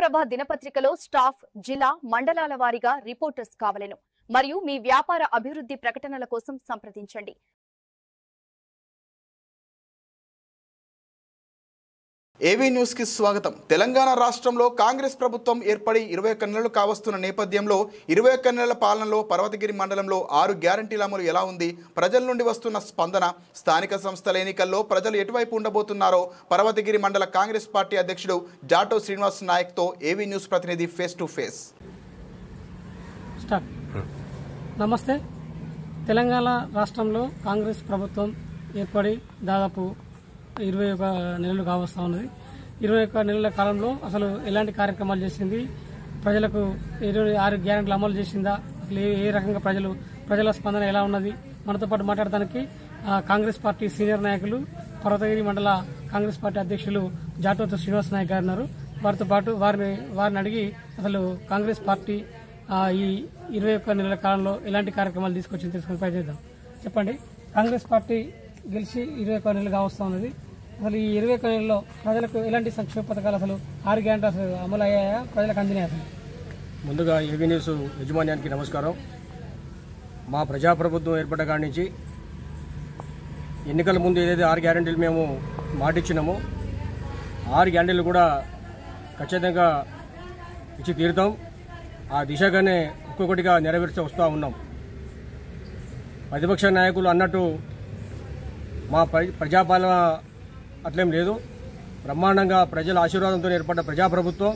ఆంధ్రప్రభ దినపత్రికలో స్టాఫ్ జిల్లా మండలాల వారీగా రిపోర్టర్స్ కావలెను మరియు మీ వ్యాపార అభివృద్ధి ప్రకటనల కోసం సంప్రదించండి. ఏవీ న్యూస్ కి స్వాగతం. తెలంగాణ రాష్ట్రంలో కాంగ్రెస్ ప్రభుత్వం ఏర్పడి 21 నెలలు కావస్తున్న నేపథ్యంలో 21 నెలల పాలనలో పర్వతగిరి మండలంలో 6 గ్యారంటీల అమలు ఎలా ఉంది, ప్రజల నుండి వస్తున్న స్పందన, స్థానిక సంస్థల ఎన్నికల్లో ప్రజలు ఎటువైపు ఉండబోతున్నారో పర్వతగిరి మండల కాంగ్రెస్ పార్టీ అధ్యక్షుడు జాటో శ్రీనివాస్ నాయక్తో ఏవీ న్యూస్ ప్రతినిధి ఫేస్ టు ఫేస్. నమస్తే. తెలంగాణ రాష్ట్రంలో కాంగ్రెస్ ప్రభుత్వం ఏర్పడి దాదాపు 21 నెలలు కావస్తా ఉన్నది. 21 నెలల కాలంలో అసలు ఎలాంటి కార్యక్రమాలు చేసింది, ప్రజలకు 26 గ్యారెంటీలు అమలు చేసిందా, అసలు ఏ రకంగా ప్రజల స్పందన ఎలా ఉన్నది, మనతో పాటు మాట్లాడడానికి కాంగ్రెస్ పార్టీ సీనియర్ నాయకులు పర్వతగిరి మండల కాంగ్రెస్ పార్టీ అధ్యక్షులు జాటో శ్రీనివాస్ నాయక్ గారు ఉన్నారు. వారితో పాటు వారిని అడిగి అసలు కాంగ్రెస్ పార్టీ ఈ 21 నెలల కాలంలో ఎలాంటి కార్యక్రమాలు తీసుకొచ్చింది తెలుసుకుని ప్రయత్నిద్దాం. చెప్పండి, కాంగ్రెస్ పార్టీ గెలిచి 21 నెలలు కావస్తా ఉన్నది. అసలు ఈ 21 నెలల్లో ప్రజలకు ఎలాంటి సంక్షేమ పథకాలు, అసలు 6 గ్యారెంటీలు అసలు అమలు అయ్యాయా, ప్రజలకు అందినాయి? అసలు ముందుగా ఏవీ న్యూస్ యజమాన్యానికి నమస్కారం. మా ప్రజాప్రభుత్వం ఏర్పడ్డ కాడి నుంచి ఎన్నికల ముందు ఏదైతే 6 గ్యారెంటీలు మేము మాటిచ్చినామో 6 గ్యారెంటీలు కూడా ఖచ్చితంగా ఇచ్చి తీరుతాం. ఆ దిశగానే ఒక్కొక్కటిగా నెరవేర్చి వస్తూ ఉన్నాం. ప్రతిపక్ష నాయకులు అన్నట్టు మా ప్రజాపాలన అట్లేం లేదు. బ్రహ్మాండంగా ప్రజల ఆశీర్వాదంతో ఏర్పడ్డ ప్రజాప్రభుత్వం,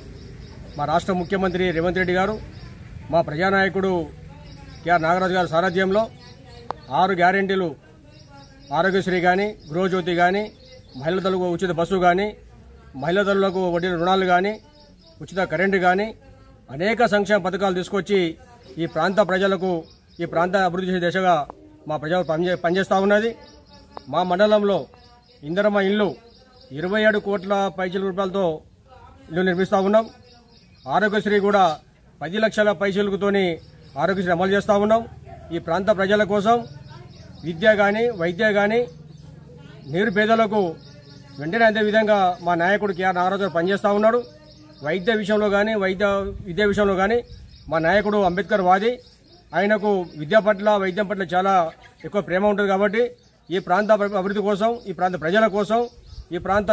మా రాష్ట్ర ముఖ్యమంత్రి రేవంత్ రెడ్డి గారు, మా ప్రజానాయకుడు కేఆర్ నాగరాజు గారి సారథ్యంలో 6 గ్యారెంటీలు, ఆరోగ్యశ్రీ కానీ, గృహజ్యోతి కానీ, మహిళలకు ఉచిత బస్సు కానీ, మహిళలకు వడ్డీ రుణాలు కానీ, ఉచిత కరెంటు కానీ అనేక సంక్షేమ పథకాలు తీసుకొచ్చి ఈ ప్రాంత ప్రజలకు, ఈ ప్రాంత అభివృద్ధి చేసే దిశగా మా ప్రజలు పనిచేస్తూ ఉన్నది. మా మండలంలో ఇందిరమ్మ ఇల్లు 27 కోట్ల పైసల రూపాయలతో ఇల్లు నిర్మిస్తూ ఉన్నాం. ఆరోగ్యశ్రీ కూడా 10 లక్షల పైసలతోని ఆరోగ్యశ్రీ అమలు చేస్తూ ఉన్నాం. ఈ ప్రాంత ప్రజల కోసం విద్య కానీ, వైద్య కానీ, నిరుపేదలకు వెంటనే అందే విధంగా మా నాయకుడు కేఆర్ నాగరాజు గారు పనిచేస్తూ ఉన్నాడు. వైద్య విషయంలో కానీ, విద్య విషయంలో కానీ మా నాయకుడు అంబేద్కర్ వాది. ఆయనకు విద్య పట్ల, వైద్యం పట్ల చాలా ఎక్కువ ప్రేమ ఉంటుంది. కాబట్టి ఈ ప్రాంత అభివృద్ధి కోసం, ఈ ప్రాంత ప్రజల కోసం, ఈ ప్రాంత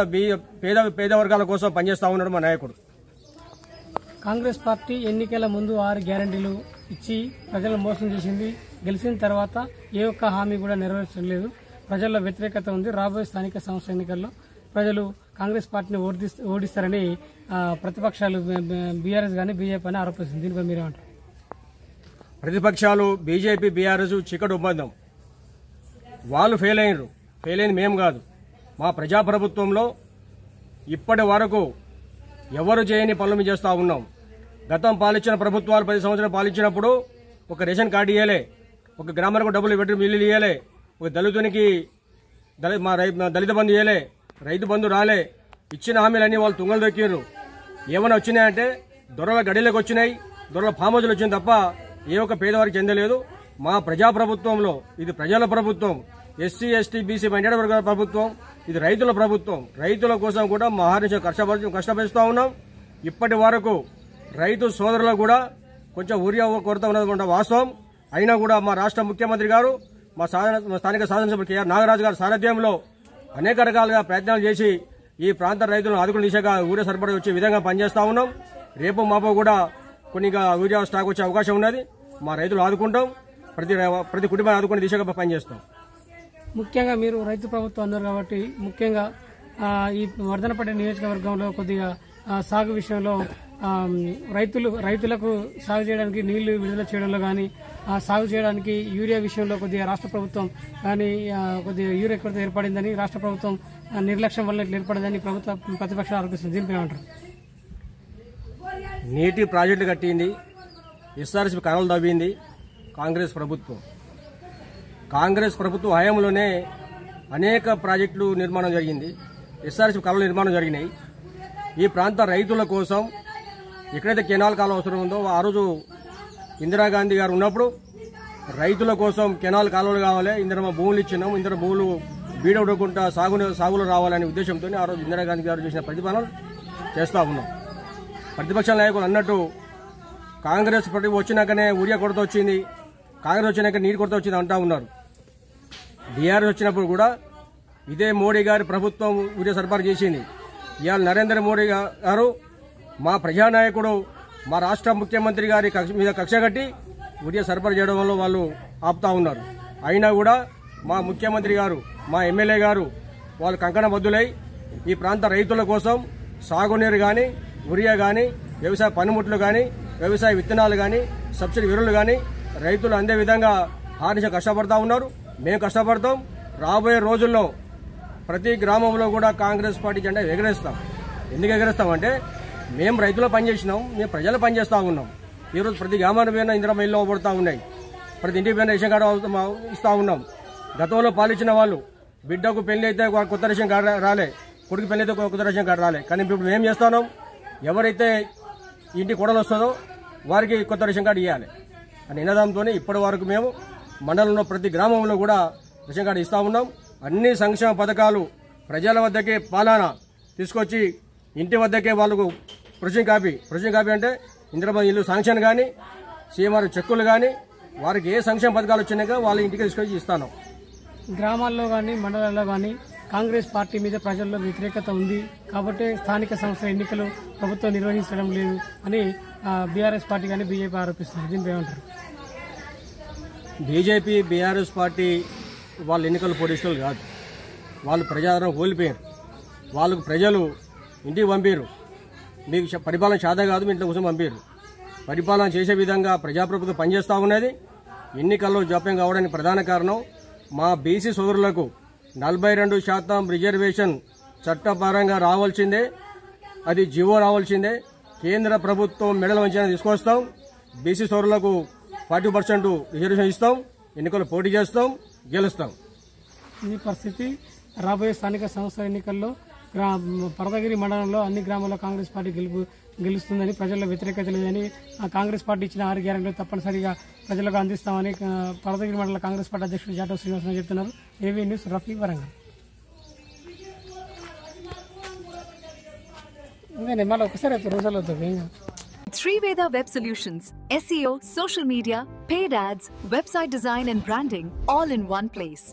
పేద వర్గాల కోసం పనిచేస్తూ ఉన్నాడు మా నాయకుడు. కాంగ్రెస్ పార్టీ ఎన్నికల ముందు 6 గ్యారెంటీలు ఇచ్చి ప్రజలను మోసం చేసింది. గెలిచిన తర్వాత ఏ ఒక్క హామీ కూడా నెరవేర్చలేదు. ప్రజల్లో వ్యతిరేకత ఉంది. రాబోయే స్థానిక సంస్థ ఎన్నికల్లో ప్రజలు కాంగ్రెస్ పార్టీని ఓడిస్తారని ప్రతిపక్షాలు బీఆర్ఎస్ కానీ, బీజేపీ అని ఆరోపిస్తుంది. దీనిపై మీరేమంటారు? ప్రతిపక్షాలు బీజేపీ, బీఆర్ఎస్ చీకటి ఒప్పందం. వాళ్ళు ఫెయిల్ అయింది మేము కాదు. మా ప్రజాప్రభుత్వంలో ఇప్పటి వరకు ఎవరు చేయని పనులు చేస్తూ ఉన్నాం. గతం పాలించిన ప్రభుత్వాలు 10 సంవత్సరాలు పాలించినప్పుడు ఒక రేషన్ కార్డు ఇవ్వలే, ఒక గ్రామానికి డబ్బులు పెట్టి మిల్లులు ఇవ్వలే, ఒక దళితునికి దళిత బంధు ఇవ్వలే, రైతు బంధు రాలే. ఇచ్చిన హామీలన్నీ వాళ్ళు తుంగలు దొక్కిర్రు. ఏమైనా వచ్చినాయంటే దొరల గడిలోకి వచ్చినాయి, దొరల ఫామ్ హౌస్లు వచ్చింది తప్ప ఏ ఒక్క పేదవారికి చెందలేదు. మా ప్రజాప్రభుత్వంలో ఇది ప్రజల ప్రభుత్వం, ఎస్సీ, ఎస్టీ, బీసీ మైనారిటీ వర్గాల ప్రభుత్వం, ఇది రైతుల ప్రభుత్వం. రైతుల కోసం కూడా మహారాష్ట్ర కష్టపరుస్తూ ఉన్నాం. ఇప్పటి వరకు రైతు సోదరులకు కూడా కొంచెం ఊరియా కొరత ఉన్నటువంటి వాస్తవం. అయినా కూడా మా రాష్ట్ర ముఖ్యమంత్రి గారు, మా స్థానిక శాసనసభ్యులు కేఆర్ నాగరాజు గారి సారథ్యంలో అనేక రకాలుగా ప్రయత్నాలు చేసి ఈ ప్రాంత రైతులను ఆదుకునే దిశగా ఊరియా సరఫరా వచ్చే విధంగా పనిచేస్తూ ఉన్నాం. రేపు మాపో కూడా కొన్నిగా యూరియా స్టాక్ వచ్చే అవకాశం ఉన్నది. మా రైతులు ఆదుకుంటాం, ప్రతి కుటుంబాన్ని ఆదుకునే దిశగా పనిచేస్తాం. ముఖ్యంగా మీరు రైతు ప్రభుత్వం అన్నారు కాబట్టి ముఖ్యంగా ఈ వర్ధనపేట నియోజకవర్గంలో కొద్దిగా సాగు విషయంలో రైతులకు సాగు చేయడానికి నీళ్లు విడుదల చేయడంలో కానీ, సాగు చేయడానికి యూరియా విషయంలో కొద్దిగా రాష్ట్ర ప్రభుత్వం కానీ కొద్దిగా యూరియా కొరత ఏర్పడిందని, రాష్ట్ర ప్రభుత్వం నిర్లక్ష్యం వల్ల ఏర్పడిందని ప్రతిపక్షాలు ఆరోపిస్తుంది. దీనిపై ఏమంటారు? నీటి ప్రాజెక్టులు కట్టింది, ఎస్ఆర్ఎస్పీ కనలు తవ్వింది కాంగ్రెస్ ప్రభుత్వం. కాంగ్రెస్ ప్రభుత్వం హయాంలోనే అనేక ప్రాజెక్టులు నిర్మాణం జరిగింది, ఎస్ఆర్ఎస్పీ కాలువల నిర్మాణం జరిగినాయి. ఈ ప్రాంత రైతుల కోసం ఎక్కడైతే కెనాల్ కాలువ అవసరం ఉందో ఆ రోజు ఇందిరాగాంధీ గారు ఉన్నప్పుడు రైతుల కోసం కెనాల్ కాలువలు కావాలి, ఇందిరమ్మ భూములు ఇచ్చినాం, ఇందిర భూములు బీడవడకుండా సాగులో రావాలనే ఉద్దేశంతో ఆ రోజు ఇందిరాగాంధీ గారు చేసిన ప్రతిపాదనలు చేస్తూ ఉన్నాం. ప్రతిపక్ష నాయకులు అన్నట్టు కాంగ్రెస్ వచ్చినాకనే ఊరియా కొరత వచ్చింది, కాంగ్రెస్ వచ్చినాక నీరు కొరత వచ్చింది అంటా ఉన్నారు. బీఆర్ఎస్ వచ్చినప్పుడు కూడా ఇదే మోడీ గారి ప్రభుత్వం ఊరియా సరఫరా చేసింది. ఇవాళ నరేంద్ర మోడీ గారు మా ప్రజానాయకుడు మా రాష్ట్ర ముఖ్యమంత్రి గారి మీద కక్ష కట్టి ఊరియా సరఫరా చేయడం వల్ల వాళ్ళు ఆపుతా ఉన్నారు. అయినా కూడా మా ముఖ్యమంత్రి గారు మా ఎమ్మెల్యే గారు వాళ్ళు కంకణబద్దులై ఈ ప్రాంత రైతుల కోసం సాగునీరు కానీ యూరియా కానీ వ్యవసాయ పనిముట్లు కానీ వ్యవసాయ విత్తనాలు కానీ సబ్సిడీ ఎరువులు కానీ రైతులు అందే విధంగా హానిష కష్టపడతా ఉన్నారు. మేము కష్టపడతాం. రాబోయే రోజుల్లో ప్రతి గ్రామంలో కూడా కాంగ్రెస్ పార్టీ జెండా ఎగరేస్తాం. ఎందుకు ఎగరేస్తామంటే మేము రైతులు పనిచేసినాం, మేము ప్రజలు పనిచేస్తూ ఉన్నాం. ఈరోజు ప్రతి గ్రామానికి పైన ఇందిరమ్మ ఇల్లు అవ్వబడుతూ ఉన్నాయి, ప్రతి ఇంటికి పైన రేషన్ కార్డు ఇస్తూ ఉన్నాం. గతంలో పాలించిన వాళ్ళు బిడ్డకు పెళ్లి అయితే కొత్త రేషన్ కార్డు రాలే, కొడుకు పెళ్లి అయితే కొత్త రేషన్ కార్డు రాలే. కానీ ఇప్పుడు మేము చేస్తున్నాం, ఎవరైతే ఇంటి కొడలు వస్తుందో వారికి కొత్త రేషన్ కార్డు ఇవ్వాలి అని నినాదంతో ఇప్పటి వరకు మేము మండలంలో ప్రతి గ్రామంలో కూడా రేషన్ కార్డు ఇస్తూ ఉన్నాం. అన్ని సంక్షేమ పథకాలు ప్రజల వద్దకే పాలన తీసుకొచ్చి ఇంటి వద్దకే వాళ్ళకు ప్రొసీజర్ కాపీ అంటే ఇందిరమ్మ ఇల్లు శాంక్షన్ కానీ సీఎంఆర్ చెక్కులు కానీ వారికి ఏ సంక్షేమ పథకాలు వచ్చినాక వాళ్ళ ఇంటికి తీసుకొచ్చి ఇస్తాను. గ్రామాల్లో కానీ మండలాల్లో కానీ కాంగ్రెస్ పార్టీ మీద ప్రజల్లో వ్యతిరేకత ఉంది కాబట్టి స్థానిక సంస్థల ఎన్నికలు ప్రభుత్వం నిర్వహించడం లేదు అని బీఆర్ఎస్ పార్టీ కానీ బీజేపీ ఆరోపిస్తున్నారు. దీనిపై ఏమంటారు? బీజేపీ బీఆర్ఎస్ పార్టీ వాళ్ళు ఎన్నికలు పోటీసులు కాదు, వాళ్ళు ప్రజాదరణ కోల్పోయారు. వాళ్ళకు ప్రజలు ఇంటికి పంపారు, మీకు పరిపాలన శాతం కాదు మీ ఇంట్లో కోసం పంపారు. పరిపాలన చేసే విధంగా ప్రజాప్రభుత్వం పనిచేస్తూ ఉన్నది. ఎన్నికల్లో జాప్యం కావడానికి ప్రధాన కారణం మా బీసీ సోదరులకు 42% రిజర్వేషన్ చట్టపరంగా రావాల్సిందే, అది జీవో రావాల్సిందే. కేంద్ర ప్రభుత్వం మెడల వంచన తీసుకొస్తాం. బీసీ సోదరులకు 40% రిజర్వేషన్ ఇస్తాం, ఎన్నికల్లో పోటీ చేస్తాం, గెలుస్తాం. ఈ పరిస్థితి రాబోయే స్థానిక సంస్థల ఎన్నికల్లో పర్వతగిరి మండలంలో అన్ని గ్రామాల్లో కాంగ్రెస్ పార్టీ గెలుస్తుందని, ప్రజల్లో వ్యతిరేకత లేదని, కాంగ్రెస్ పార్టీ ఇచ్చిన 6 గ్యారెంటీలు తప్పనిసరిగా ప్రజలకు అందిస్తామని పర్వతగిరి మండల కాంగ్రెస్ పార్టీ అధ్యక్షుడు జాటవ్ శ్రీనివాసరావు చెప్తున్నారు. AV news, Rafi, Warangal. మళ్ళీ ఒకసారి అయితే రోజుల్లో Triveda Web Solutions, SEO, social media, paid ads, website design and branding, all in one place.